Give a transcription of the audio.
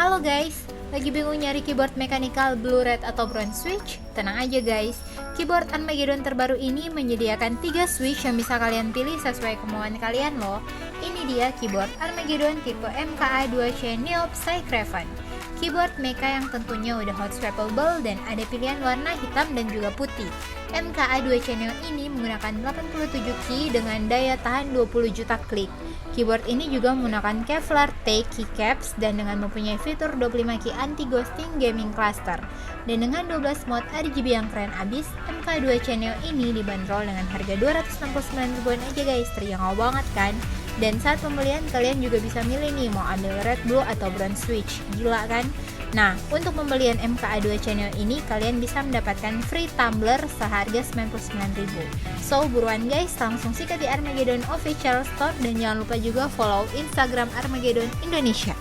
Halo guys, lagi bingung nyari keyboard mechanical blue red atau brown switch? Tenang aja guys, keyboard Armageddon terbaru ini menyediakan 3 switch yang bisa kalian pilih sesuai kemauan kalian loh. Ini dia keyboard Armageddon tipe MKA2C Neo Psy Craven. Keyboard mecha yang tentunya udah hot swappable dan ada pilihan warna hitam dan juga putih. MKA2C Neo ini menggunakan 87 key dengan daya tahan 20 juta klik. Keyboard ini juga menggunakan Kevlar T keycaps dan dengan mempunyai fitur 25 key anti-ghosting gaming cluster. Dan dengan 12 mode RGB yang keren abis, MK2C Neo ini dibanderol dengan harga 269 ribuan aja guys, terjangkau banget kan? Dan saat pembelian kalian juga bisa milih nih mau ambil red, blue, atau brown switch, gila kan? Nah, untuk pembelian MKA2C Neo ini kalian bisa mendapatkan free tumbler seharga 99.000. So, buruan guys, langsung sikat di Armageddon Official Store dan jangan lupa juga follow Instagram Armageddon Indonesia.